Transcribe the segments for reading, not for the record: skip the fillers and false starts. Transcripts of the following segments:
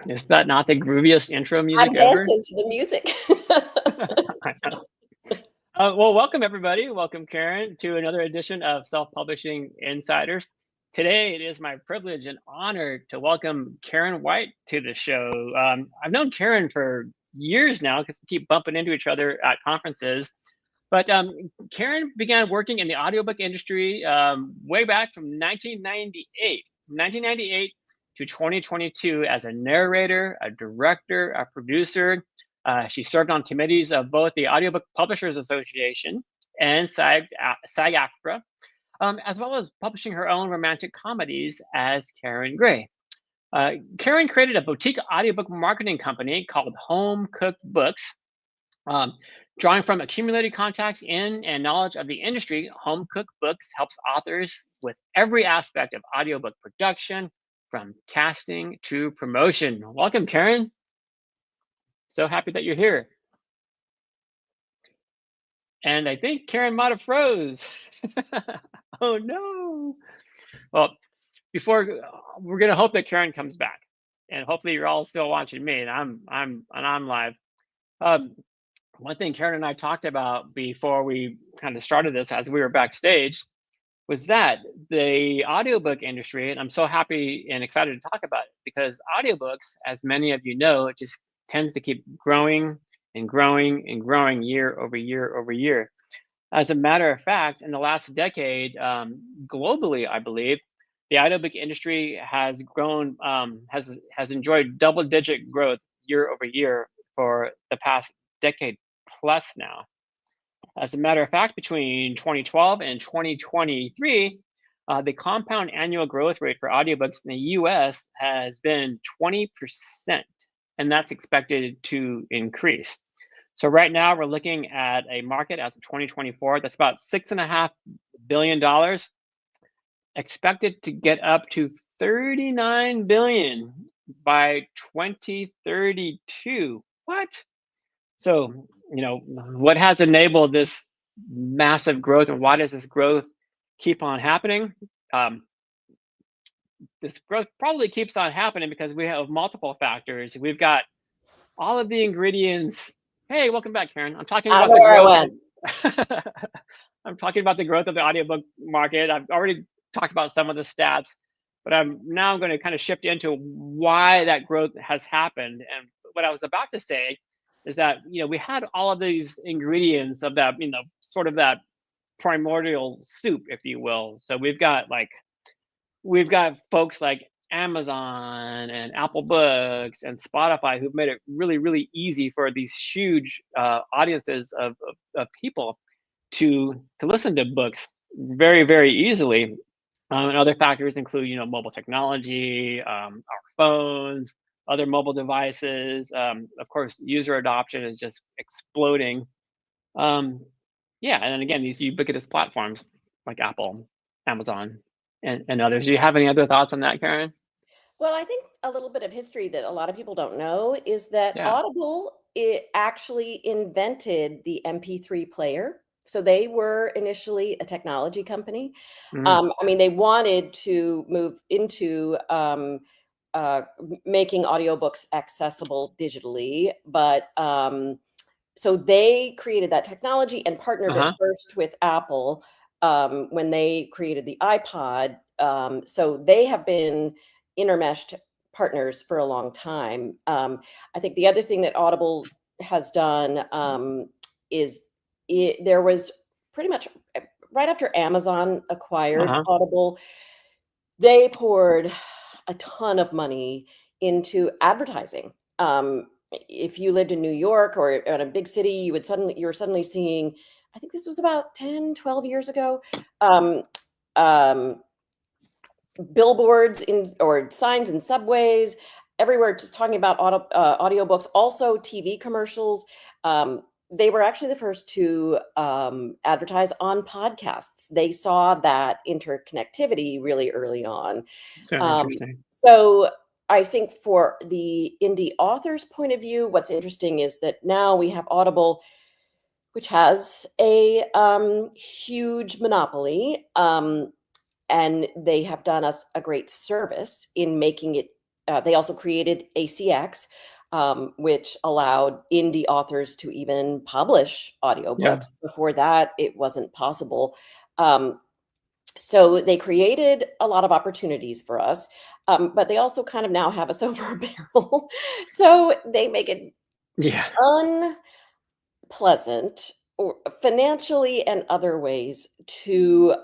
Is that not the grooviest intro I'm music ever? dancing to the music. I know. Well, welcome everybody. Welcome, Karen, to another edition of Self-Publishing Insiders. Today, it is my privilege and honor to welcome Karen White to the show. I've known Karen for years now because we keep bumping into each other at conferences. But Karen began working in the audiobook industry way back from 1998 to 2022 as a narrator, a director, a producer. She served on committees of both the Audiobook Publishers Association and SAG-AFTRA, as well as publishing her own romantic comedies as Karen Gray. Karen created a boutique audiobook marketing company called Home Cooked Books. Drawing from accumulated contacts in and knowledge of the industry, Home Cooked Books helps authors with every aspect of audiobook production, from casting to promotion. Welcome, Karen. So happy that you're here. And I think Karen might have froze. Oh no. Well, before we're gonna hope that Karen comes back, and hopefully you're all still watching me, and I'm live. One thing Karen and I talked about before we kind of started this, as we were backstage, was that the audiobook industry, and I'm so happy and excited to talk about it because audiobooks, as many of you know, it just tends to keep growing and growing and growing year over year over year. As a matter of fact, in the last decade, globally, I believe, the audiobook industry has grown, has enjoyed double-digit growth year over year for the past decade plus now. As a matter of fact, between 2012 and 2023, the compound annual growth rate for audiobooks in the US has been 20%, and that's expected to increase. So right now we're looking at a market as of 2024 that's about $6.5 billion, expected to get up to $39 billion by 2032. What? So, what has enabled this massive growth, and why does this growth keep on happening? This growth probably keeps on happening because we have multiple factors. We've got all of the ingredients. Hey, welcome back, Karen. I'm talking about the growth. I'm talking about the growth of the audiobook market. I've already talked about some of the stats, but I'm now going to kind of shift into why that growth has happened. And what I was about to say is that we had all of these ingredients of that, sort of that primordial soup, if you will. So we've got folks like Amazon and Apple Books and Spotify who've made it really, really easy for these huge audiences of people to listen to books very, very easily. And other factors include, mobile technology, our phones, other mobile devices. Of course, user adoption is just exploding. Yeah, and then again, these ubiquitous platforms like Apple, Amazon, and others. Do you have any other thoughts on that, Karen? Well, I think a little bit of history that a lot of people don't know is that Audible actually invented the MP3 player. So they were initially a technology company. I mean, they wanted to move into making audiobooks accessible digitally, but so they created that technology and partnered at first with Apple when they created the iPod. So they have been intermeshed partners for a long time. I think the other thing that Audible has done is there was pretty much right after Amazon acquired Audible, they poured a ton of money into advertising. If you lived in New York or in a big city, you were suddenly seeing, I think this was about 10, 12 years ago, billboards or signs in subways, everywhere, just talking about audiobooks, also TV commercials. They were actually the first to advertise on podcasts. They saw that interconnectivity really early on. So interesting. So I think for the indie author's point of view, what's interesting is that now we have Audible, which has a huge monopoly, and they have done us a great service in making it they also created ACX, which allowed indie authors to even publish Yeah. audiobooks. Before that, it wasn't possible. So they created a lot of opportunities for us, but they also kind of now have us over a barrel. So they make it Yeah. unpleasant, or financially and other ways, to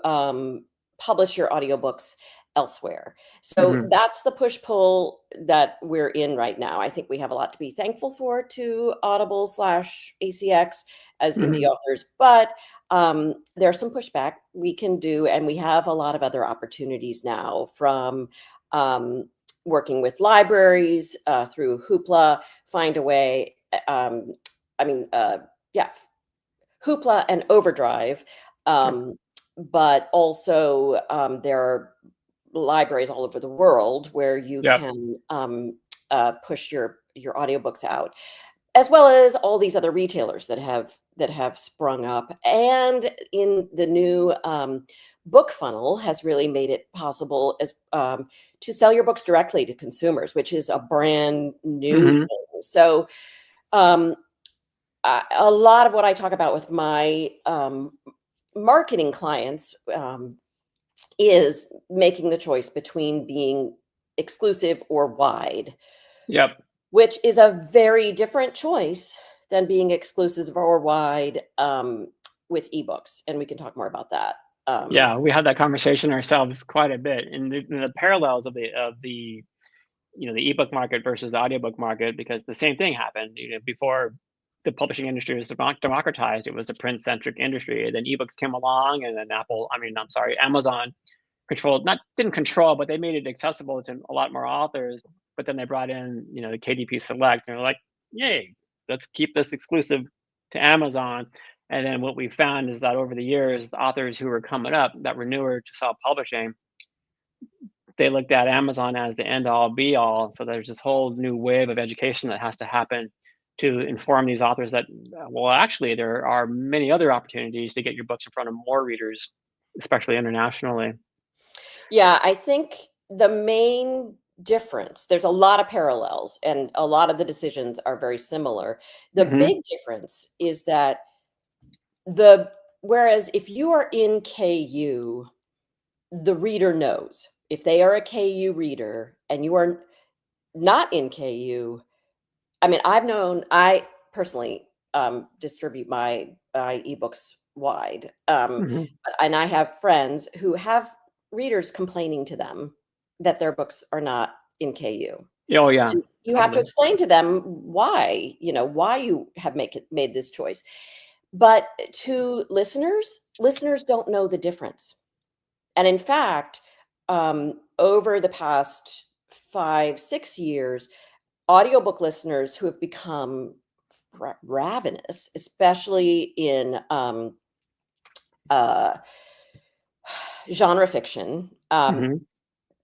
publish your audiobooks elsewhere. So Hmm. that's the push pull that we're in right now. I think we have a lot to be thankful for to Audible slash ACX as indie Hmm. authors, but there's some pushback we can do, and we have a lot of other opportunities now, from um, working with libraries, through Hoopla, Find a Way. I mean, yeah, Hoopla and Overdrive. Yep. But also, there are libraries all over the world where you Yep. can push your audiobooks out, as well as all these other retailers that have sprung up. And in the new book funnel has really made it possible as to sell your books directly to consumers, which is a brand new Hmm. thing. So um, a lot of what I talk about with my marketing clients is making the choice between being exclusive or wide, Yep. which is a very different choice than being exclusive or wide with ebooks. And we can talk more about that. Yeah, we had that conversation ourselves quite a bit in the parallels of the the ebook market versus the audiobook market, because the same thing happened. Before the publishing industry was democratized, it was a print centric industry. And then ebooks came along, and then I'm sorry, Amazon controlled, not didn't control, but they made it accessible to a lot more authors. But then they brought in, the KDP Select, and they're like, yay, let's keep this exclusive to Amazon. And then what we found is that over the years, the authors who were coming up that were newer to self publishing, they looked at Amazon as the end all be all. So there's this whole new wave of education that has to happen to inform these authors that, well, actually, there are many other opportunities to get your books in front of more readers, especially internationally. Yeah, I think the main difference, there's a lot of parallels and a lot of the decisions are very similar. The Hmm. big difference is that the whereas if you are in KU, the reader knows. If they are a KU reader and you are not in KU, I mean, I personally distribute my ebooks wide. Hmm. And I have friends who have readers complaining to them that their books are not in KU. Oh yeah, And you have to totally. explain to them why, why you have made this choice. But to listeners don't know the difference. And in fact, over the past 5, 6 years, audiobook listeners who have become ravenous, especially in uh, genre fiction, Hmm.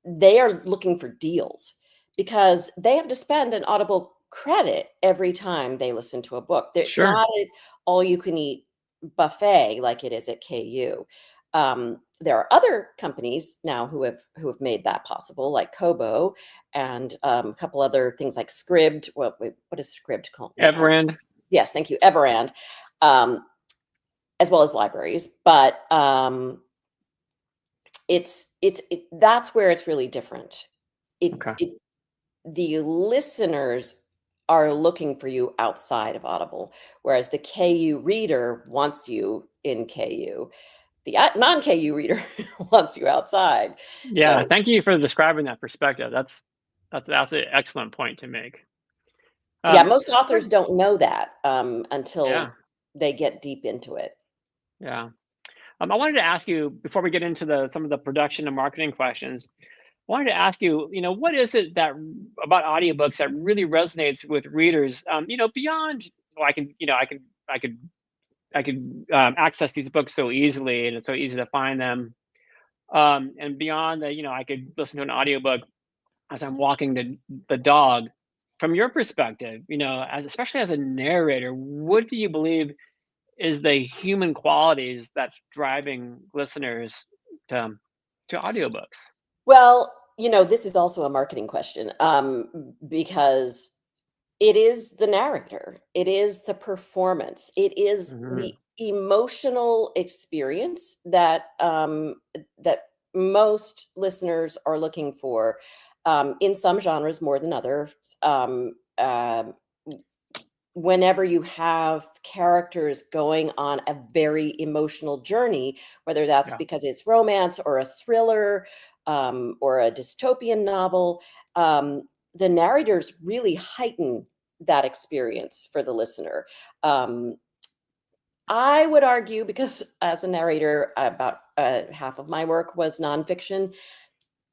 they are looking for deals because they have to spend an Audible credit every time they listen to a book. It's Sure. not an all you can eat buffet like it is at KU. There are other companies now who have made that possible, like Kobo, and a couple other things like Scribd. Well, wait, what is Scribd called now? Everand. Yes, thank you, Everand, um, as well as libraries. But that's where it's really different. It Okay. it the listeners are looking for you outside of Audible, whereas the KU reader wants you in KU. The non-KU reader wants you outside. Yeah. So Thank you for describing that perspective. That's an excellent point to make. yeah, most What? authors don't know that Yeah. until they get deep into it. Yeah. I wanted to ask you before we get into some of the production and marketing questions. I wanted to ask you, what is it about audiobooks that really resonates with readers? Beyond, well, I could, I could access these books so easily, and it's so easy to find them. And beyond that, I could listen to an audiobook as I'm walking the dog. From your perspective, especially as a narrator, what do you believe is the human qualities that's driving listeners to to audiobooks? Well, this is also a marketing question, because it is the narrator, it is the performance, it is Mhm. the emotional experience that that most listeners are looking for, in some genres more than others. Whenever you have characters going on a very emotional journey, whether that's Yeah. because it's romance or a thriller, or a dystopian novel, the narrators really heighten that experience for the listener. Um, I would argue, because as a narrator, about half of my work was nonfiction,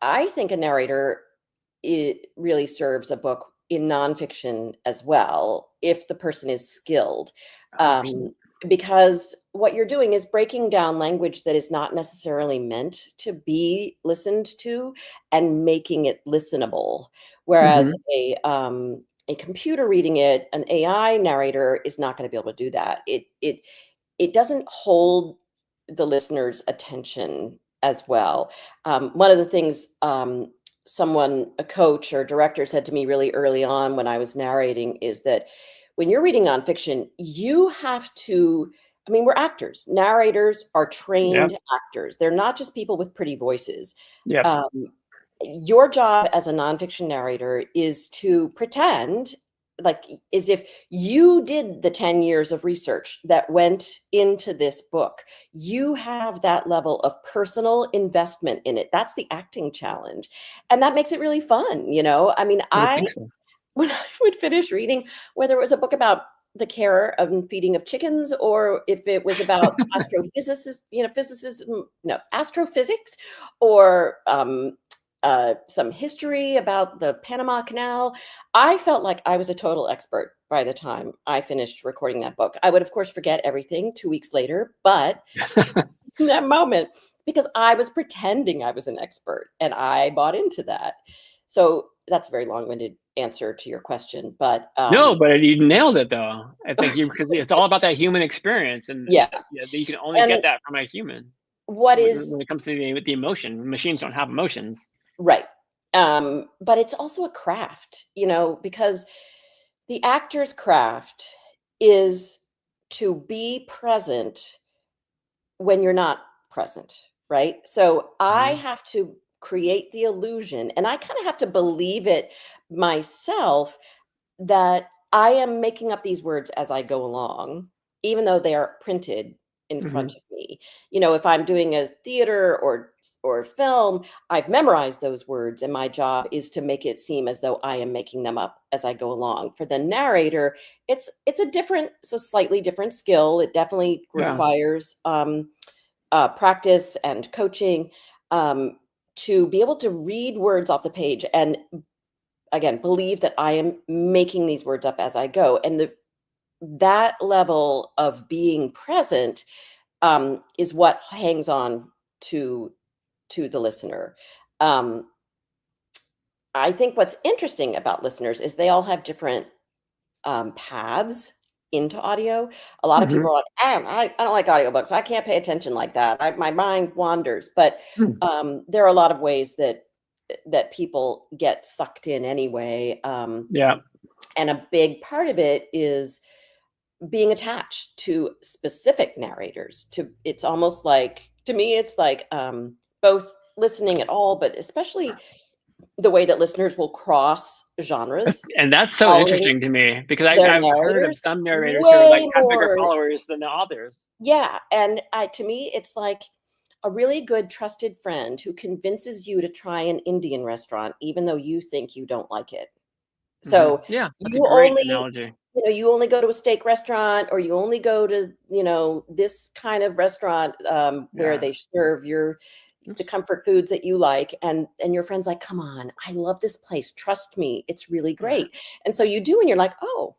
I think a narrator, it really serves a book in nonfiction as well, if the person is skilled. 100%. Because what you're doing is breaking down language that is not necessarily meant to be listened to and making it listenable. Whereas Mhm. a computer reading it, an AI narrator is not going to be able to do that. It doesn't hold the listener's attention as well. One of the things, a coach or director, said to me really early on when I was narrating is that when you're reading nonfiction, you have to, I mean, we're actors. Narrators are Yep. trained actors. They're not just people with pretty voices. Yep. Um, your job as a nonfiction narrator is to pretend like as if you did the 10 years of research that went into this book. You have that level of personal investment in it. That's the acting challenge. And that makes it really fun, I mean, I would think so. when I would finish reading, whether it was a book about the care and feeding of chickens, or if it was about astrophysics, or some history about the Panama Canal, I felt like I was a total expert by the time I finished recording that book. I would, of course, forget everything 2 weeks later, but in that moment, because I was pretending I was an expert and I bought into that. So that's a very long-winded answer to your question, but No, but you nailed it though. I think you because it's all about that human experience, and yeah. yeah, you can only get And that from a human what when is it comes to the emotion. Machines don't have emotions. right. But it's also a craft, because the actor's craft is to be present when you're not present, right? So I Mhm. have to create the illusion, and I kind of have to believe it myself, that I am making up these words as I go along, even though they are printed in front Mhm. of me. If I'm doing a theater or film, I've memorized those words, and my job is to make it seem as though I am making them up as I go along. For the narrator, it's a slightly different skill. It definitely Yeah. requires practice and coaching, um, to be able to read words off the page and, again, believe that I am making these words up as I go. And that level of being present, is what hangs on to the listener. Um, I think what's interesting about listeners is they all have different paths into audio. A lot of Mhm. people are like, I don't like audiobooks. I can't pay attention like that. My mind wanders. But Mm. there are a lot of ways that people get sucked in anyway. Yeah. And a big part of it is being attached to specific narrators. It's almost like, to me, it's like, both listening at all, but especially the way that listeners will cross genres And that's so following interesting to me because their I've heard of narrators some narrators who are like way have bigger more. followers than the authors. Yeah, and to me, it's like a really good trusted friend who convinces you to try an Indian restaurant even though you think you don't like it. Mhm. So, Yeah, that's a you great only analogy. you only go to a steak restaurant, or you only go to, this kind of restaurant, where Yeah. they serve the Oops. comfort foods that you like, and your friend's like, "Come on, I love this place. Trust me, it's really Yeah. great." And so you do, and you're like, "Oh,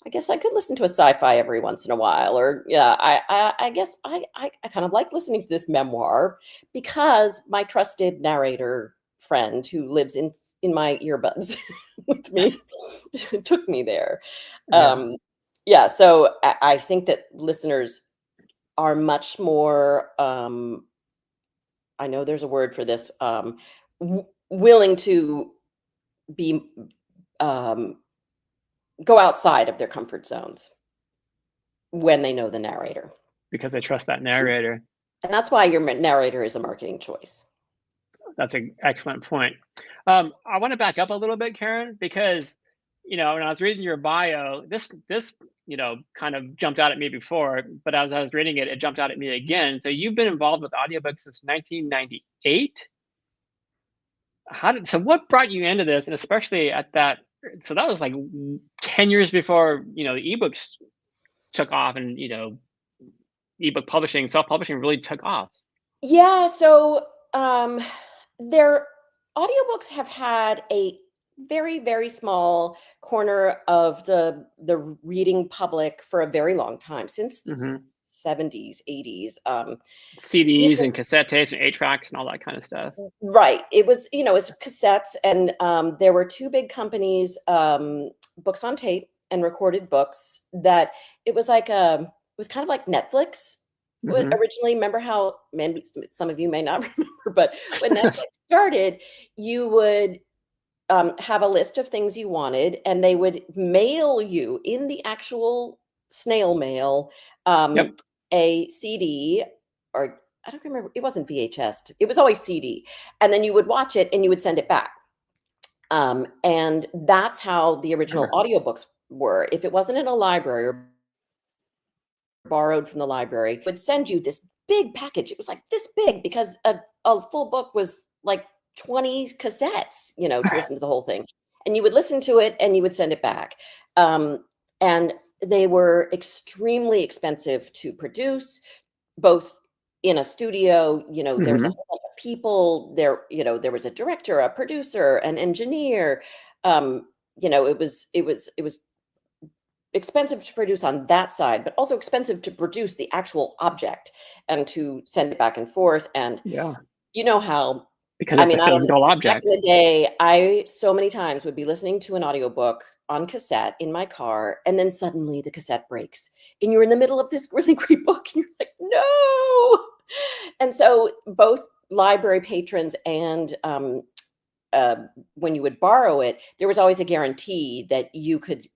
I guess I could listen to a sci-fi every once in a while," or yeah, I guess I kind of like listening to this memoir because my trusted narrator friend who lives in my earbuds with me took me there. Yeah. Um, yeah, so I think that listeners are much more. I know there's a word for this. willing to be go outside of their comfort zones when they know the narrator. Because they trust that narrator. And that's why your narrator is a marketing choice. That's an excellent point. I want to back up a little bit, Karen, because when I was reading your bio, this kind of jumped out at me before, but as I was reading it, it jumped out at me again. So you've been involved with audiobooks since 1998. So what brought you into this, and especially at that? So that was like 10 years before the ebooks took off, and ebook publishing, self-publishing really took off. Yeah, so their audiobooks have had a very, very small corner of the reading public for a very long time, since the 70s, 80s. CDs and cassette tapes and 8-tracks and all that kind of stuff. Right. It was, it's cassettes, and there were two big companies, Books on Tape and Recorded Books, that it was like it was kind of like Netflix. Originally, remember how, some of you may not remember, but when Netflix started, you would have a list of things you wanted, and they would mail you in the actual snail mail a CD, or I don't remember, it wasn't VHS, it was always CD, and then you would watch it and you would send it back. And that's how the original audiobooks were. If it wasn't in a library or borrowed from the library, would send you this big package. It was like this big, because a full book was like 20 cassettes, to listen to the whole thing. And you would listen to it and you would send it back. And they were extremely expensive to produce, both in a studio, there was a whole bunch of people there, there was a director, a producer, an engineer. It was expensive to produce on that side, but also expensive to produce the actual object and to send it back and forth. And how, because it's a physical object. Back in the day, I so many times would be listening to an audiobook on cassette in my car, and then suddenly the cassette breaks and you're in the middle of this really great book and you're like, no. And so both library patrons and when you would borrow it, there was always a guarantee that you could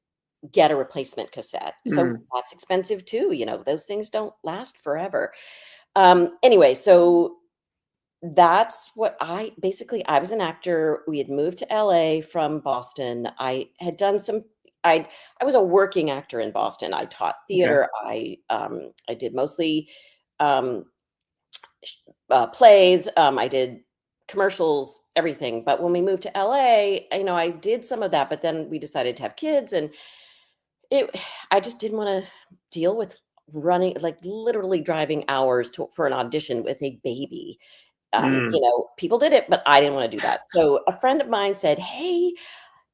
get a replacement cassette. So that's expensive too. Those things don't last forever. Anyway, so that's what I was an actor. We had moved to LA from Boston. I had done I was a working actor in Boston. I taught theater. I did mostly plays. I did commercials, everything. But when we moved to LA, I did some of that, but then we decided to have kids, and I just didn't want to deal with running, like literally driving hours for an audition with a baby. People did it, but I didn't want to do that. So a friend of mine said, hey,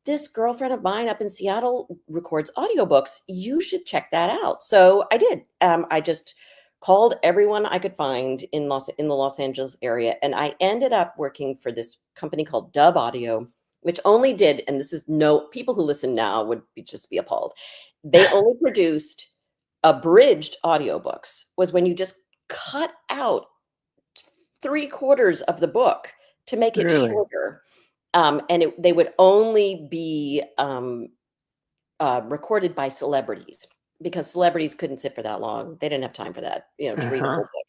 this girlfriend of mine up in Seattle records audiobooks. You should check that out. So I did. I just called everyone I could find in the Los Angeles area. And I ended up working for this company called Dub Audio, which only did, and this is people who listen now would just be appalled. They only produced abridged audiobooks, was when you just cut out 3/4 of the book to make it shorter. And they would only be recorded by celebrities, because celebrities couldn't sit for that long. They didn't have time for that, to read a whole book.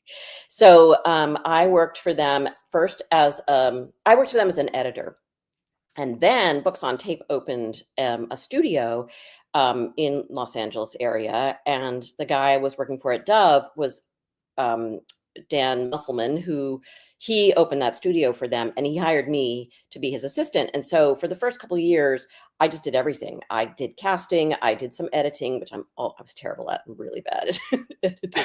So I worked for them first as an editor. And then Books on Tape opened a studio in Los Angeles area. And the guy I was working for at Dove was Dan Musselman, who he opened that studio for them, and he hired me to be his assistant. And so for the first couple of years, I just did everything. I did casting, I did some editing, which I was terrible at, I'm really bad at editing,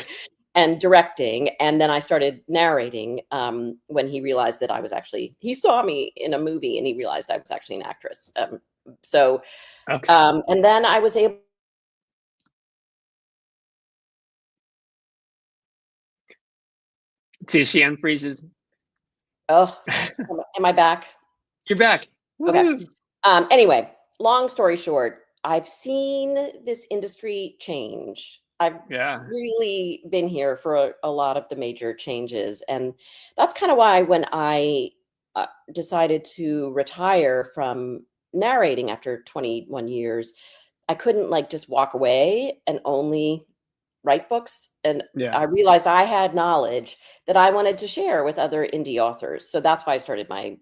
and directing. And then I started narrating when he realized that he saw me in a movie and he realized I was actually an actress. And then I was able. See, she unfreezes. Oh, am I back? You're back. Okay. Anyway, long story short, I've seen this industry change. I've really been here for a lot of the major changes. And that's kind of why when I decided to retire from narrating after 21 years, I couldn't like just walk away and only write books. And Yeah. I realized I had knowledge that I wanted to share with other indie authors. So that's why I started my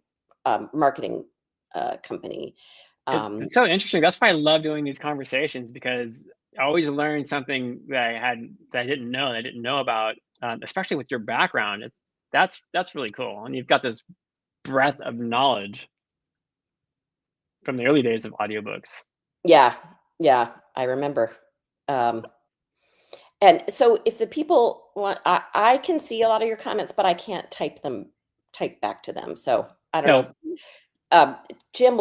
marketing company. It's so interesting. That's why I love doing these conversations, because I always learn something that I didn't know, that I didn't know about, especially with your background. That's really cool, and you've got this breadth of knowledge from the early days of audiobooks. Yeah, yeah, I remember. Um, and so if the people want, I can see a lot of your comments, but I can't type back to them. So I don't know. No, Um, Jim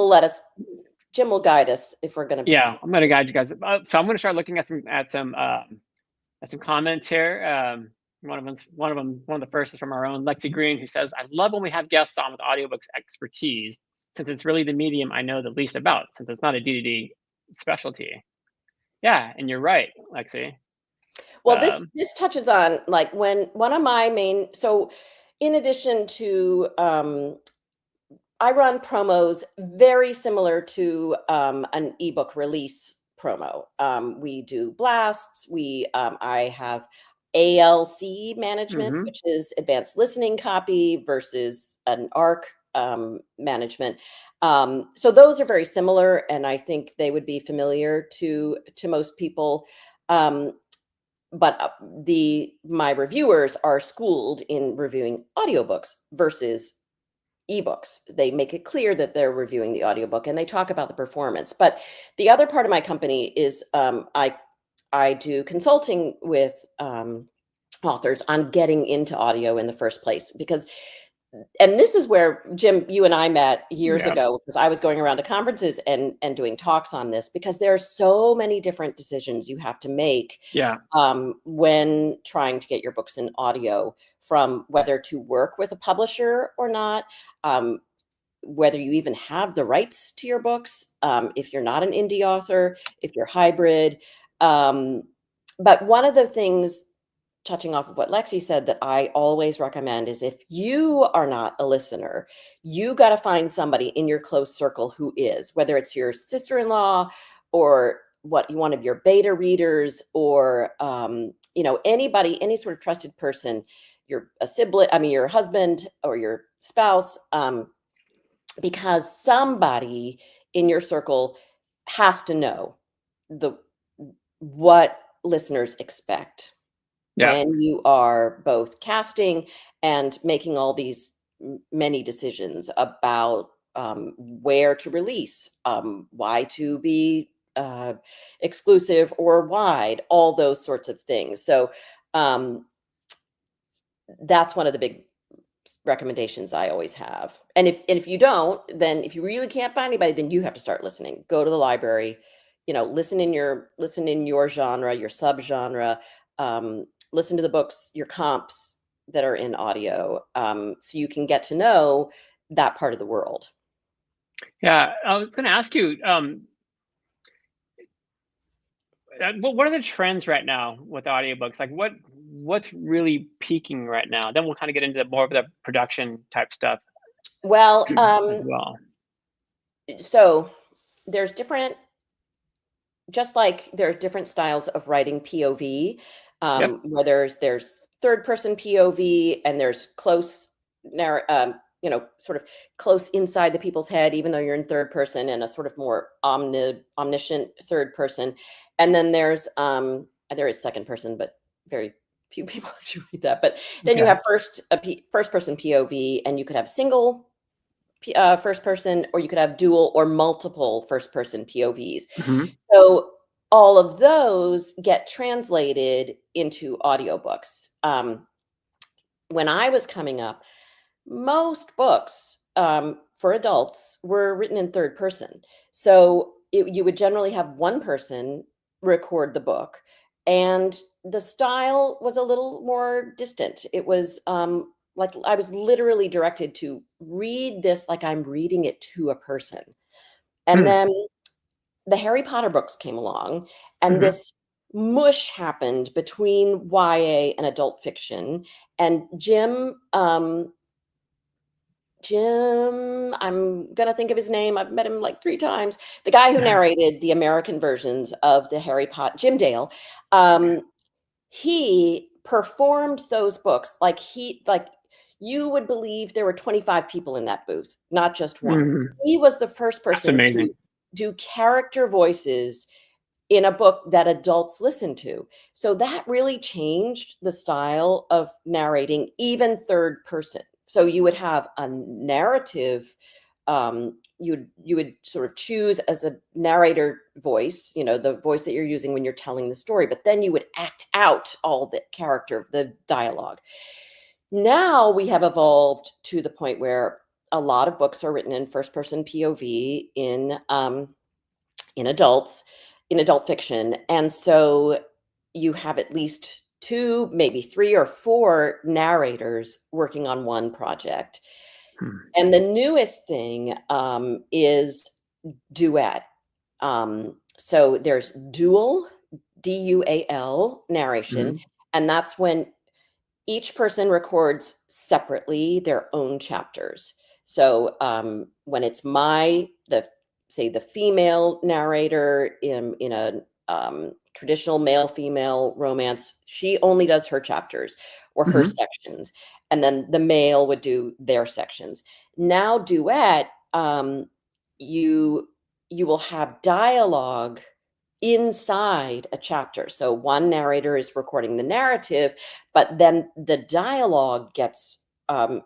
Jim will guide us if we're going to. yeah, I'm gonna guide you guys. So I'm gonna start looking at some comments here. One of the first is from our own Lexi Green, who says, "I love when we have guests on with audiobooks expertise, since it's really the medium I know the least about, since it's not a DDD specialty." Yeah, and you're right, Lexi. Well, Um, this touches on like when one of my main. So, in addition to I run promos very similar to an ebook release promo. We do blasts. I have ALC management, mhm. which is advanced listening copy versus an ARC management. So those are very similar, and I think they would be familiar to most people. Um, but my reviewers are schooled in reviewing audiobooks versus ebooks. They make it clear that they're reviewing the audiobook and they talk about the performance. But the other part of my company is I do consulting with authors on getting into audio in the first place, because and this is where Jim, you and I met years Yeah, ago, because I was going around to conferences and doing talks on this, because there are so many different decisions you have to make yeah, when trying to get your books in audio, from whether to work with a publisher or not, um, whether you even have the rights to your books, if you're not an indie author, if you're hybrid. Um, but one of the things, touching off of what Lexi said, that I always recommend is, if you are not a listener, you got to find somebody in your close circle who is, whether it's your sister-in-law or one of your beta readers, or anybody, any sort of trusted person, a sibling, I mean your husband or your spouse, because somebody in your circle has to know the what listeners expect yeah, when you are both casting and making all these many decisions about where to release, why to be exclusive or wide, all those sorts of things. So um, that's one of the big recommendations I always have. And if you don't, then if you really can't find anybody, then you have to start listening. Go to the library, listen in your genre, your subgenre, listen to the books, your comps that are in audio, so you can get to know that part of the world. yeah. I was gonna ask you, what are the trends right now with audiobooks? Like, what's really peaking right now? Then we'll kind of get into more of the production type stuff Well, as well. so there's different, just like there's different styles of writing POV, Yep. where there's third person POV, and there's sort of close inside the people's head, even though you're in third person, and a sort of more omniscient third person. And then there is second person, but very few people actually read that. But then you Okay. have first person POV, and you could have single first person, or you could have dual or multiple first person POVs. Mhm. So all of those get translated into audiobooks. When I was coming up, most books for adults were written in third person. So you would generally have one person record the book, and the style was a little more distant. It was like I was literally directed to read this like I'm reading it to a person. And Hmm. then the Harry Potter books came along, and Mhm. this mush happened between YA and adult fiction. And Jim Jim, I'm gonna think of his name. I've met him like 3 times. The guy who narrated the American versions of the Harry Potter, Jim Dale. He performed those books like you would believe there were 25 people in that booth, not just one. Mm, He was the first that's person to amazing. do character voices in a book that adults listen to. So that really changed the style of narrating, even third person. So you would have a narrative, you would sort of choose as a narrator voice, the voice that you're using when you're telling the story, but then you would act out all the character, the dialogue. Now we have evolved to the point where a lot of books are written in first person POV in adult fiction. And so you have at least 2, maybe 3 or 4 narrators working on one project. Hmm. And the newest thing is duet. So there's dual, DUAL narration, Mhm. and that's when each person records separately their own chapters. So when it's say the female narrator in a traditional male female romance, she only does her chapters or her Mhm. sections, and then the male would do their sections. Now duet, you you will have dialogue inside a chapter. So one narrator is recording the narrative, but then the dialogue gets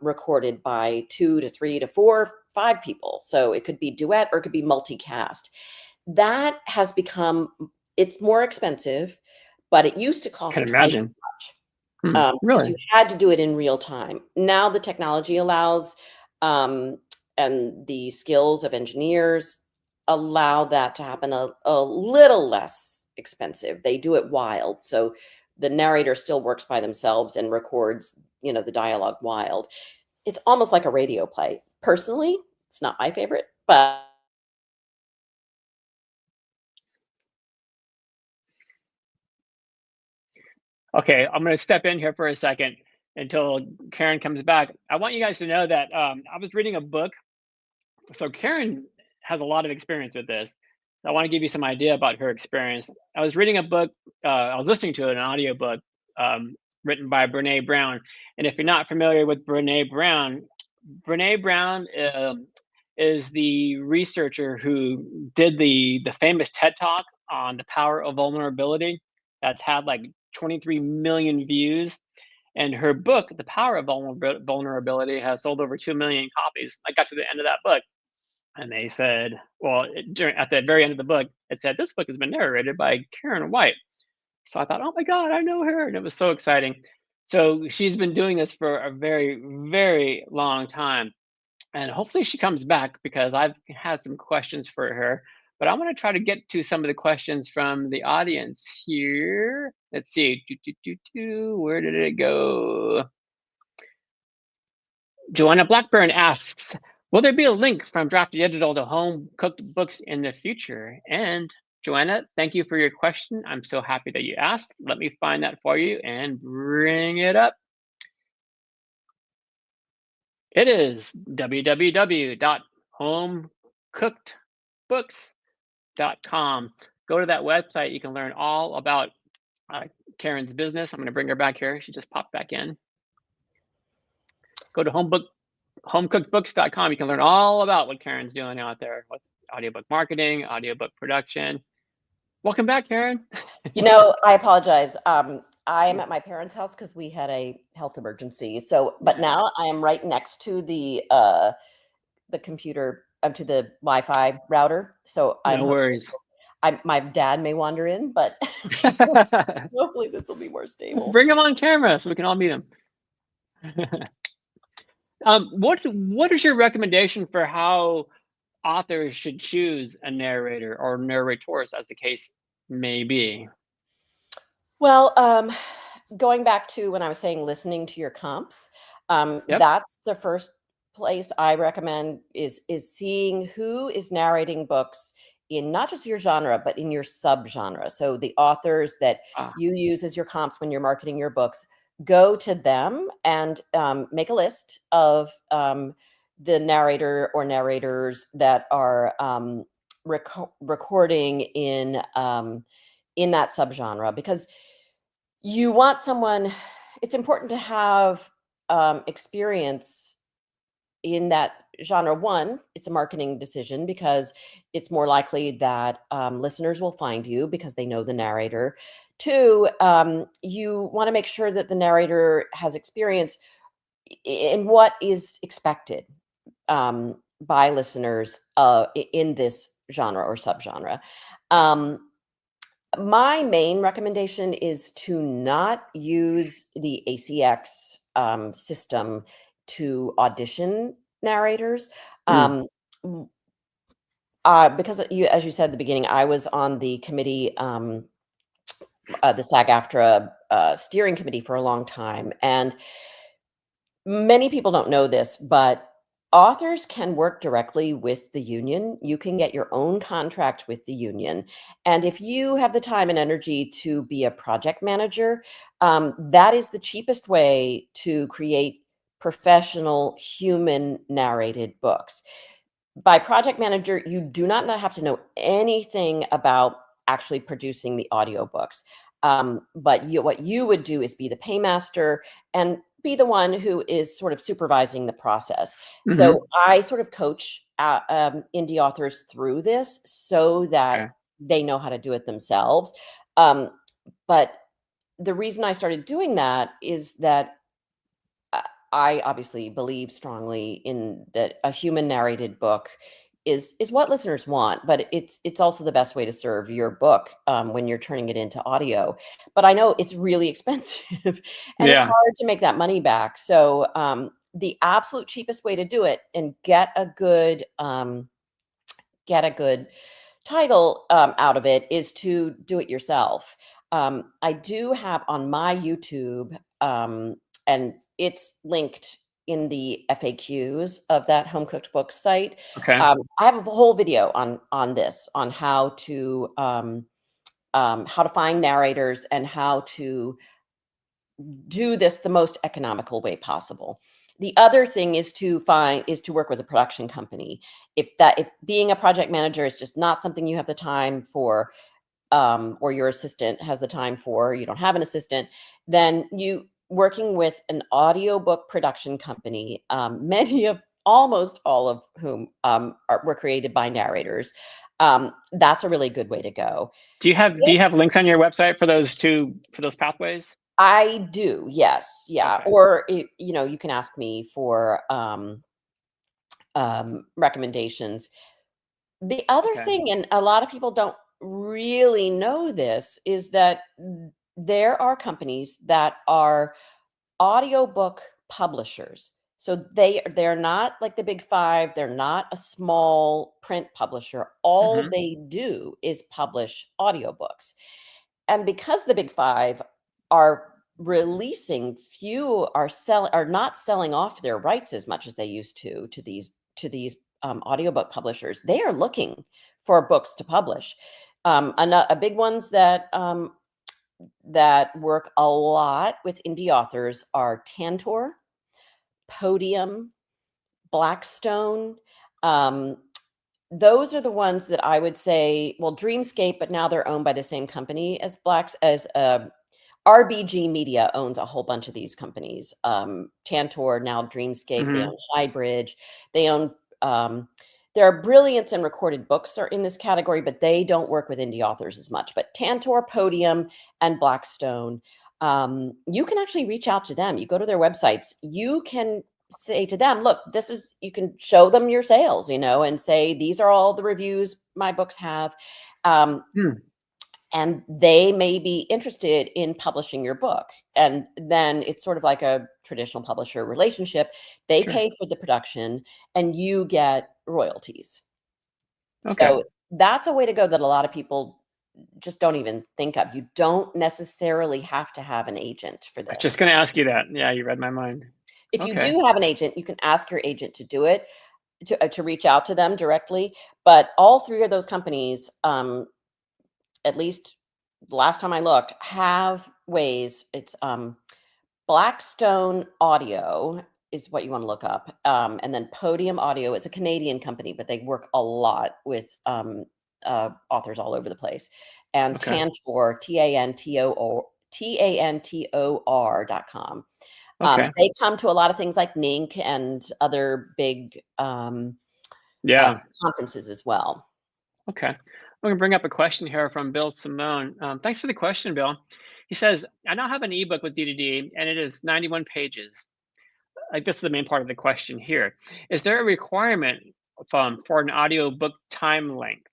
recorded by 2 to 3 to 4, 5 people. So it could be duet or it could be multicast. That has become, it's more expensive, but it used to Can cost twice imagine. as much Hmm. because Really? you had to do it in real time. Now the technology allows, um, and the skills of engineers allow that to happen a little less expensive. They do it wild. So the narrator still works by themselves and records, the dialogue wild. It's almost like a radio play. Personally, it's not my favorite, but Okay, I'm going to step in here for a second until Karen comes back. I want you guys to know that I was reading a book. So Karen has a lot of experience with this. I want to give you some idea about her experience. I was reading a book. I was listening to an audiobook written by Brene Brown. And if you're not familiar with Brene Brown is the researcher who did the famous TED Talk on the power of vulnerability. That's had like 23 million views. And her book, The Power of Vulnerability, has sold over 2 million copies. I got to the end of that book, and they said, well, at the very end of the book, it said, this book has been narrated by Karen White. So I thought, oh my God, I know her. And it was so exciting. So she's been doing this for a very, very long time. And hopefully she comes back because I've had some questions for her. But I want to try to get to some of the questions from the audience here. Let's see. Where did it go? Joanna Blackburn asks, will there be a link from Draft Digital to home cooked books in the future? And Joanna, thank you for your question. I'm so happy that you asked. Let me find that for you and bring it up. It is www.homecookedbooks.com. Go to that website. You can learn all about uh, Karen's business. I'm going to bring her back here. She just popped back in. Go to homecookedbooks.com. You can learn all about what Karen's doing out there with audiobook marketing, audiobook production. Welcome back, Karen. I apologize. I am at my parents' house because we had a health emergency. So, but now I am right next to the computer, to the Wi-Fi router. So No worries. my dad may wander in, but hopefully this will be more stable. Bring him on camera so we can all meet him. What is your recommendation for how authors should choose a narrator or narrators, as the case may be? Well, going back to when I was saying listening to your comps, Yep. that's the first place I recommend is seeing who is narrating books in not just your genre, but in your subgenre. So the authors that Ah, you use as your comps when you're marketing your books, go to them and make a list of the narrator or narrators that are recording in that subgenre, because you want someone. It's important to have experience in that genre. One, it's a marketing decision because it's more likely that listeners will find you because they know the narrator. Two, you want to make sure that the narrator has experience in what is expected by listeners in this genre or subgenre. My main recommendation is to not use the ACX system to audition narrators. Mm. Because as you said at the beginning, I was on the committee, the SAG-AFTRA steering committee for a long time, and many people don't know this, but authors can work directly with the union. You can get your own contract with the union. And if you have the time and energy to be a project manager, that is the cheapest way to create professional human narrated books. By project manager, you do not have to know anything about actually producing the audiobooks. But what you would do is be the paymaster and be the one who is sort of supervising the process. Hmm. So I sort of coach indie authors through this so that Okay. they know how to do it themselves. Um, but the reason I started doing that is that I obviously believe strongly in that a human narrated book is what listeners want, but it's also the best way to serve your book when you're turning it into audio. But I know it's really expensive and it's Yeah. hard to make that money back. So the absolute cheapest way to do it and get a good title out of it is to do it yourself. I do have on my YouTube, and it's linked in the FAQs of that home cooked books site. Okay. I have a whole video on this, on how to find narrators and how to do this the most economical way possible. The other thing is to work with a production company. If being a project manager is just not something you have the time for, or your assistant has the time for, you don't have an assistant, then you working with an audiobook production company, almost all of whom were created by narrators. That's a really good way to go. Do you have links on your website for those pathways? I do, yes, yeah. Okay. Or you can ask me for recommendations. The other Okay. thing, and a lot of people don't really know this, is that there are companies that are audiobook publishers. So they're not like the big five. They're not a small print publisher. All Hmm. they do is publish audiobooks. And because the big five are releasing few are not selling off their rights as much as they used to these audiobook publishers, they are looking for books to publish. A big ones that work a lot with indie authors are Tantor, Podium, Blackstone. Um, those are the ones that I would say, well, Dreamscape, but now they're owned by the same company as RBG Media owns a whole bunch of these companies. Tantor, now Dreamscape, they Hmm. own Highbridge, they own there are Brilliance and Recorded Books are in this category, but they don't work with indie authors as much. But Tantor, Podium, and Blackstone, you can actually reach out to them. You go to their websites, you can say to them, look, you can show them your sales, and say, these are all the reviews my books have. Um, Hmm. and they may be interested in publishing your book. And then it's sort of like a traditional publisher relationship. They Sure. pay for the production and you get royalties. Okay. So that's a way to go that a lot of people just don't even think of. You don't necessarily have to have an agent for I'm just this. gonna ask you that. Yeah, you read my mind. If you Okay. do have an agent, you can ask your agent to do it, to reach out to them directly. But all three of those companies, at least the last time I looked, have ways. It's Blackstone Audio. is what you want to look up. And then Podium Audio is a Canadian company, but they work a lot with authors all over the place. And Okay. Tantor, Tantor.com. Okay. They come to a lot of things like NINC and other big Yeah. conferences as well. Okay. I'm going to bring up a question here from Bill Simone. Thanks for the question, Bill. He says, I now have an ebook with DDD and it is 91 pages. I guess the main part of the question here. Is there a requirement for an audiobook time length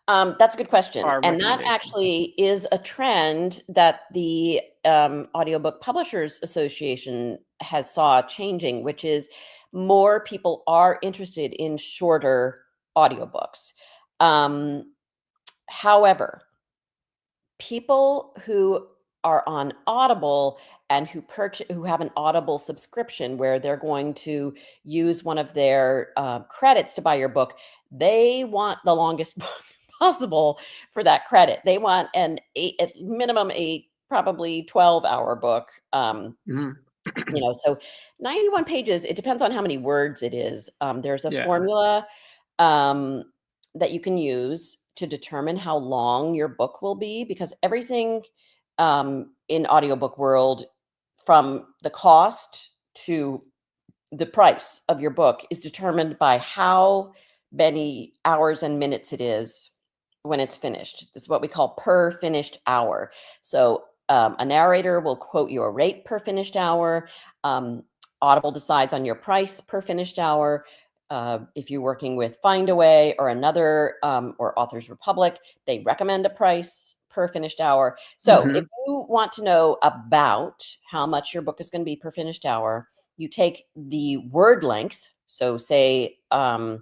That's a good question. or And that recommendation? actually is a trend that the Audiobook Publishers Association has saw changing, which is more people are interested in shorter audiobooks. However, people who are on Audible and who have an Audible subscription where they're going to use one of their credits to buy your book, they want the longest possible for that credit. They want at minimum a probably 12-hour book. Mhm. So 91 pages, it depends on how many words it is. There's a Yeah. formula that you can use to determine how long your book will be, because everything in audiobook world, from the cost to the price of your book, is determined by how many hours and minutes it is when it's finished. This is what we call per finished hour. So a narrator will quote you a rate per finished hour. Audible decides on your price per finished hour. If you're working with Findaway or another, or Authors Republic, they recommend a price per finished hour. So if you want to know about how much your book is going to be per finished hour, you take the word length. So say, I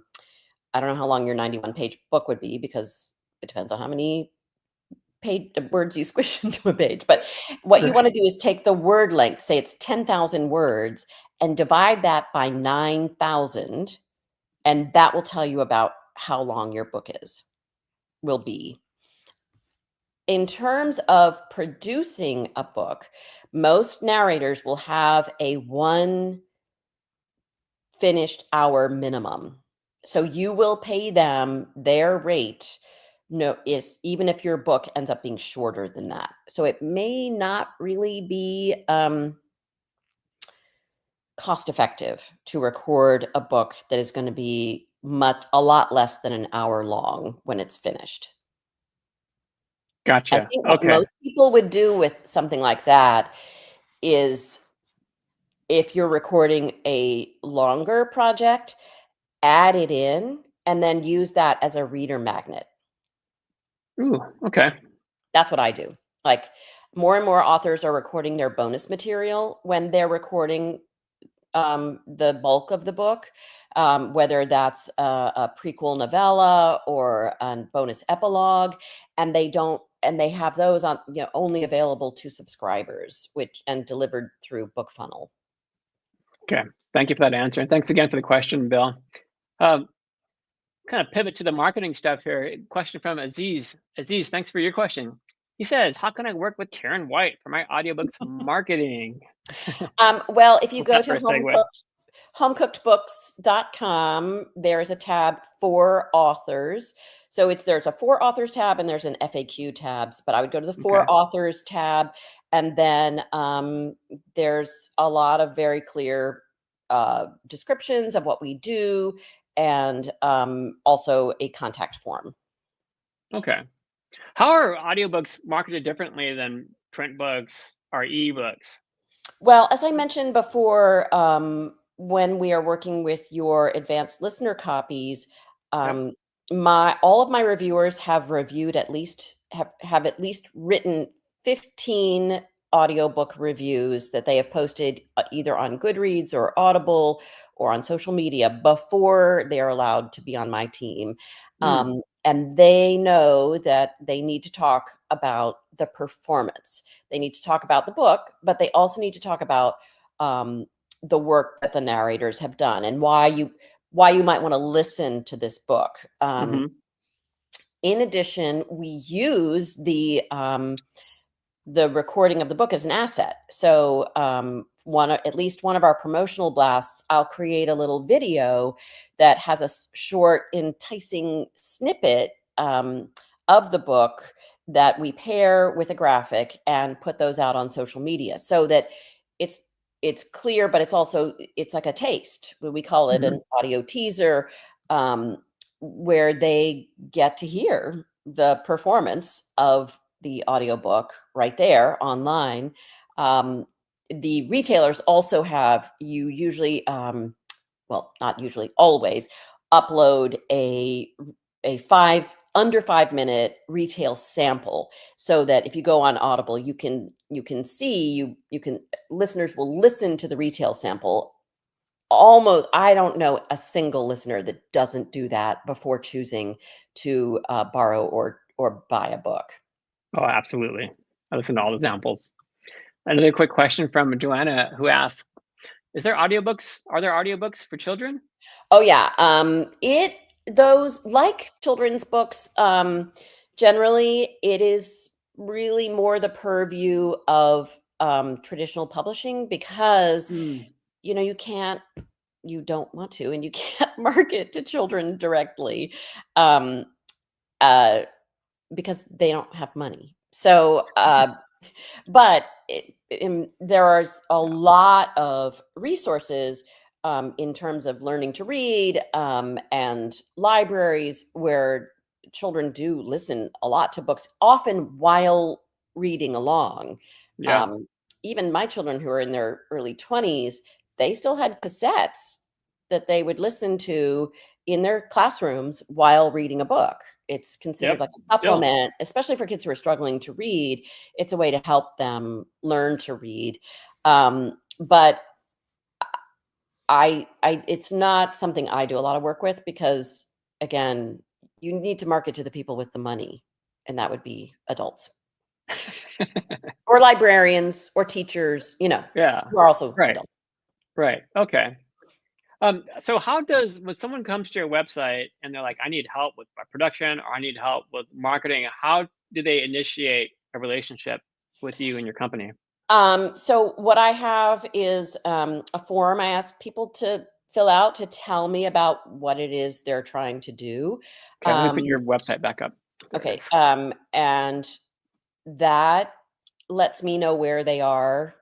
don't know how long your 91-page book would be, because it depends on how many words you squish into a page. But what you want to do is take the word length, say it's 10,000 words, and divide that by 9,000. And that will tell you about how long your book will be. In terms of producing a book, most narrators will have a 1 finished hour minimum. So you will pay them their rate, even if your book ends up being shorter than that. So it may not really be cost effective to record a book that is going to be a lot less than an hour long when it's finished. Gotcha. I think what Okay. most people would do with something like that is, if you're recording a longer project, add it in and then use that as a reader magnet. Ooh, okay. That's what I do. Like, more and more authors are recording their bonus material when they're recording the bulk of the book, whether that's a prequel novella or a bonus epilogue, and they have those on, only available to subscribers, and delivered through BookFunnel. Okay. Thank you for that answer. And thanks again for the question, Bill. Kind of pivot to the marketing stuff here. Question from Aziz. Aziz, thanks for your question. He says, how can I work with Karen White for my audiobooks marketing? Well, if you What's go that to for a segue? homecookedbooks.com, there's a tab for authors. So there's a for authors tab and there's an FAQ tabs, but I would go to the for Okay. authors tab, and then there's a lot of very clear descriptions of what we do, and also a contact form. Okay. How are audiobooks marketed differently than print books or ebooks? Well, as I mentioned before, when we are working with your advanced listener copies, Yep. all of my reviewers have reviewed have at least written 15 audiobook reviews that they have posted either on Goodreads or Audible or on social media before they are allowed to be on my team. And they know that they need to talk about the performance. They need to talk about the book, but they also need to talk about the work that the narrators have done and why you might want to listen to this book. In addition, we use the the recording of the book is an asset. So at least one of our promotional blasts, I'll create a little video that has a short, enticing snippet of the book that we pair with a graphic and put those out on social media, so that it's clear, but it's like a taste. We call it an audio teaser, where they get to hear the performance of the audiobook right there online. The retailers also have, you usually, well, not usually, always upload a under 5 minute retail sample, so that if you go on Audible, you can see, listeners will listen to the retail sample. Almost, I don't know a single listener that doesn't do that before choosing to borrow or buy a book. Oh, absolutely. I listen to all the examples. Another quick question from Joanna, who asks, are there audiobooks for children? Oh yeah. Those, like children's books, generally it is really more the purview of traditional publishing, because you don't want to, and you can't market to children directly, um, uh, because they don't have money. So, but there's a lot of resources in terms of learning to read, and libraries where children do listen a lot to books, often while reading along. Yeah. Um, Even my children, who are in their early 20s, they still had cassettes that they would listen to in their classrooms while reading a book. It's considered Yep. like a Still. supplement, especially for kids who are struggling to read. It's a way to help them learn to read. But it's not something I do a lot of work with, because again, you need to market to the people with the money, and that would be adults or librarians or teachers, Yeah. who are also Right. adults. Right. Okay. So when someone comes to your website and they're like, I need help with my production, or I need help with marketing, how do they initiate a relationship with you and your company? So what I have is a form I ask people to fill out to tell me about what it is they're trying to do. Okay, let me put your website back up. There it Okay. is. And that lets me know where they are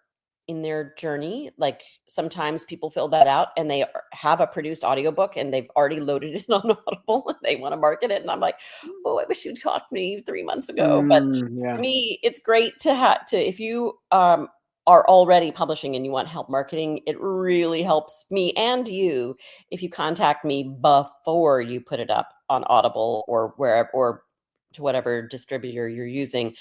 in their journey. Like, sometimes people fill that out and they have a produced audiobook and they've already loaded it on Audible and they want to market it. And I'm like, oh, I wish you'd talked to me 3 months ago. But to Yeah. me, it's great to have to, if you are already publishing and you want help marketing, it really helps me and you if you contact me before you put it up on Audible or wherever, or to whatever distributor you're using.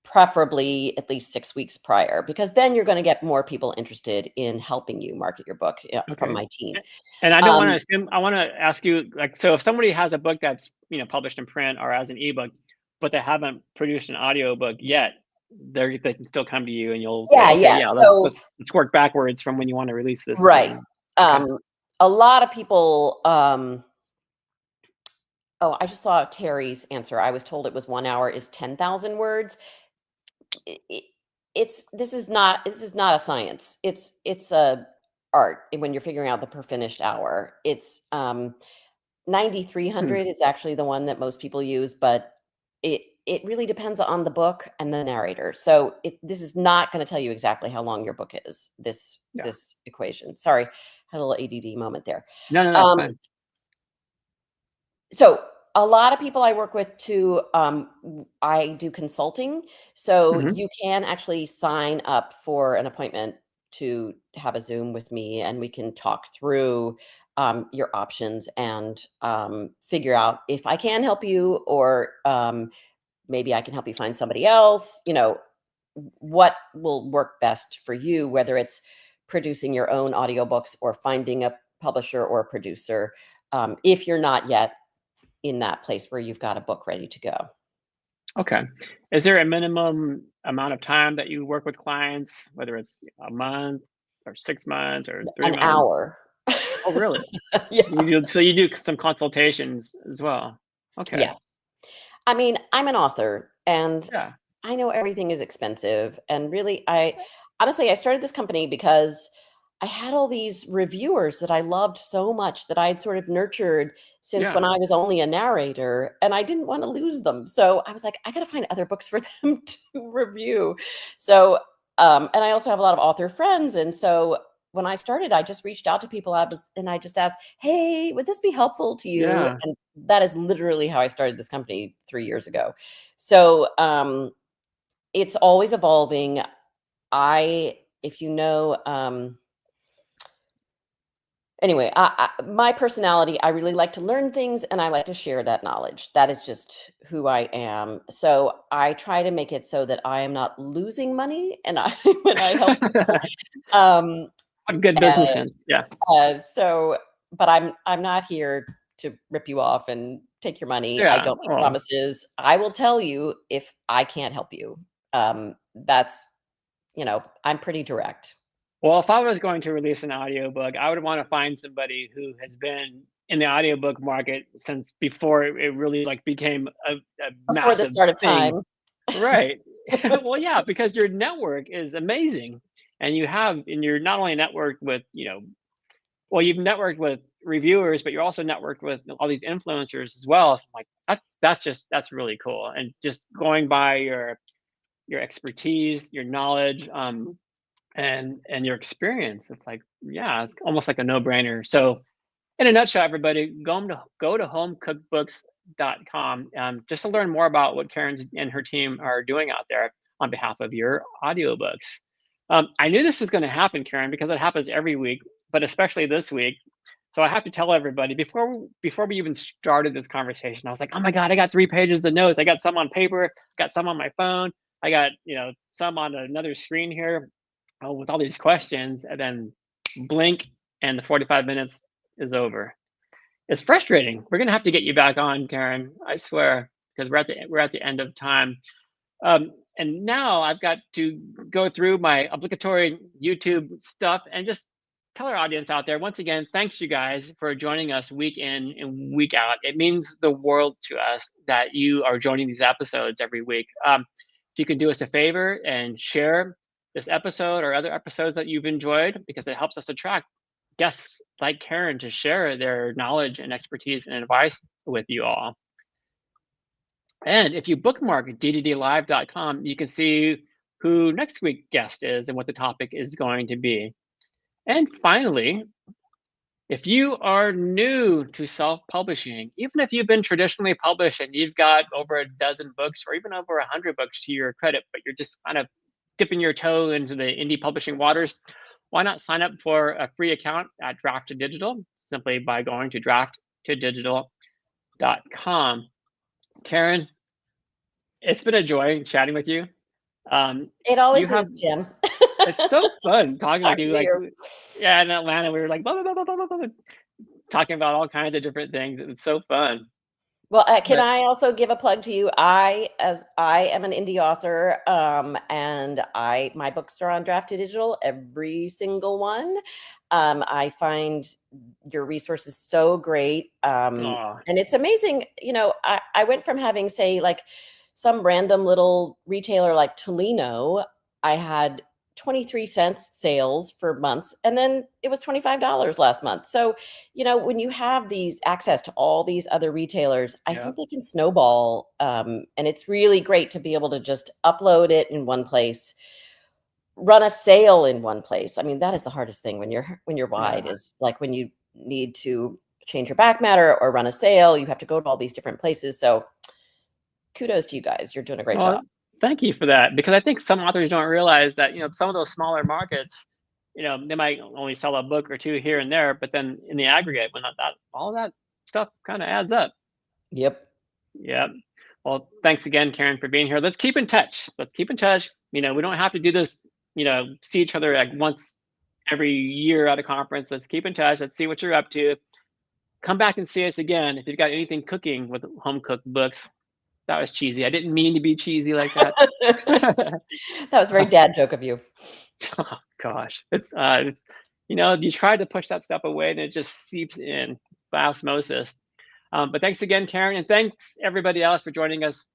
Preferably at least 6 weeks prior, because then you're going to get more people interested in helping you market your book, from Okay. my team. And I don't want to Um, assume. I want to ask you, like, so if somebody has a book that's published in print or as an ebook, but they haven't produced an audiobook yet, they can still come to you and you'll say, yeah, okay, yeah. yeah, So, let's work backwards from when you want to release this right. thing. Okay. A lot of people, oh, I just saw Terry's answer. I was told it was 1 hour is 10,000 words. I- I- this is not a science. It's a art when you're figuring out the per finished hour. It's 9,300 is actually the one that most people use, but it really depends on the book and the narrator. So this is not going to tell you exactly how long your book is. Yeah. This equation. Sorry, had a little ADD moment there. No, no, that's Um, fine. so a lot of people I work with too, I do consulting. So Hmm. you can actually sign up for an appointment to have a Zoom with me, and we can talk through your options and figure out if I can help you, or maybe I can help you find somebody else. What will work best for you, whether it's producing your own audiobooks or finding a publisher or a producer, if you're not yet in that place where you've got a book ready to go. Okay. Is there a minimum amount of time that you work with clients, whether it's a month or 6 months or three An months? hour. Oh, really? Yeah. So you do some consultations as well. Okay. Yeah. I mean, I'm an author, and Yeah. I know everything is expensive, and really, I honestly, I started this company because I had all these reviewers that I loved so much that I had sort of nurtured since when Yeah. I was only a narrator, and I didn't want to lose them. So I was like, I got to find other books for them to review. So, and I also have a lot of author friends, and so when I started, I just reached out to people. I just asked, "Hey, would this be helpful to you?" Yeah. And that is literally how I started this company 3 years ago. So, it's always evolving. If you know, anyway, my personality, I really like to learn things and I like to share that knowledge. That is just who I am. So I try to make it so that I am not losing money and I when I help people. Um, A good business and, sense. Yeah. so, but I'm not here to rip you off and take your money. I Yeah. don't make Oh. promises. I will tell you if I can't help you. That's I'm pretty direct. Well, if I was going to release an audiobook, I would want to find somebody who has been in the audiobook market since before it really like became a Before the massive start of thing. time. Right. Well, yeah, because your network is amazing. And you're not only networked with, well, you've networked with reviewers, but you're also networked with all these influencers as well. So I'm like, that's really cool. And just going by your expertise, your knowledge, and your experience, it's like, yeah, it's almost like a no-brainer. So in a nutshell, everybody, go to homecookbooks.com, just to learn more about what Karen and her team are doing out there on behalf of your audiobooks. I knew this was going to happen, Karen, because it happens every week, but especially this week. So I have to tell everybody before we even started this conversation, I was like, oh my god, I got 3 pages of notes. I got some on paper, got some on my phone, I got some on another screen here, with all these questions, and then blink, and the 45 minutes is over. It's frustrating. We're gonna have to get you back on, Karen. I swear, because we're at the end of time. And now I've got to go through my obligatory YouTube stuff and just tell our audience out there once again, thanks you guys for joining us week in and week out. It means the world to us that you are joining these episodes every week. If you could do us a favor and share this episode or other episodes that you've enjoyed, because it helps us attract guests like Karen to share their knowledge and expertise and advice with you all. And if you bookmark dddlive.com, you can see who next week's guest is and what the topic is going to be. And finally, if you are new to self-publishing, even if you've been traditionally published and you've got over a dozen books or even over 100 books to your credit, but you're just kind of dipping your toe into the indie publishing waters, why not sign up for a free account at Draft to Digital simply by going to drafttodigital.com. Karen, it's been a joy chatting with you. It You always have is, Jim. It's so fun talking with Talking you. to Like, you. yeah, in Atlanta, we were like blah, blah, blah, blah, blah, blah, blah, talking about all kinds of different things. It's so fun. Well, can But I also give a plug to you? As I am an indie author, and my books are on Draft to Digital, every single one. I find your resources so great, oh and it's amazing. I went from having, say, like some random little retailer like Tolino. I had 23 cents sales for months, and then it was $25 last month. So when you have these access to all these other retailers, I yeah. think they can snowball. And it's really great to be able to just upload it in one place, run a sale in one place. I mean, that is the hardest thing when you're wide, Yeah. is like when you need to change your back matter or run a sale, you have to go to all these different places. So kudos to you guys. You're doing a great Well, job. thank you for that, because I think some authors don't realize that some of those smaller markets, they might only sell a book or two here and there, but then in the aggregate, when that all that stuff kind of adds up. Yep. Yeah. Well, thanks again, Karen, for being here. Let's keep in touch. Let's keep in touch. We don't have to do this, see each other like once every year at a conference. Let's keep in touch. Let's see what you're up to. Come back and see us again if you've got anything cooking with home cooked books. That was cheesy. I didn't mean to be cheesy like that. That was a very dad joke of you. Oh gosh, it's you try to push that stuff away and it just seeps in. It's by osmosis. But thanks again, Karen, and thanks everybody else for joining us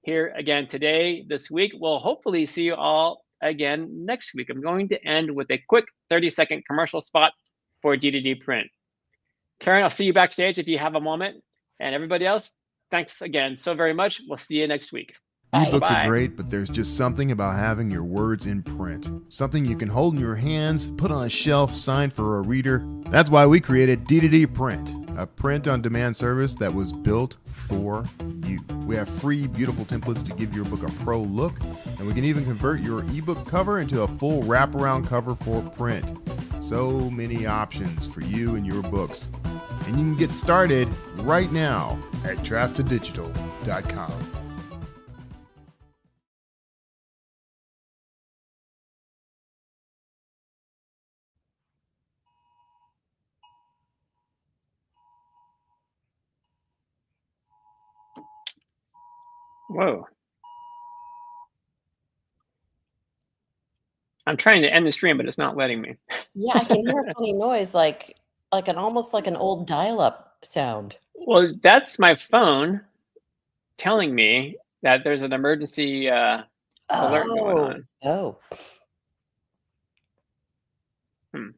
here again today, this week. We'll hopefully see you all again next week. I'm going to end with a quick 30-second commercial spot for D2D Print. Karen, I'll see you backstage if you have a moment. And everybody else, thanks again so very much. We'll see you next week. Ebooks are great, but there's just something about having your words in print. Something you can hold in your hands, put on a shelf, sign for a reader. That's why we created D2D Print, a print-on-demand service that was built for you. We have free, beautiful templates to give your book a pro look, and we can even convert your ebook cover into a full wraparound cover for print. So many options for you and your books. And you can get started right now at draft2digital.com. Whoa. I'm trying to end the stream, but it's not letting me. Yeah, I can hear a funny noise, like almost like an old dial-up sound. Well, that's my phone telling me that there's an emergency alert going on. Oh. Hmm.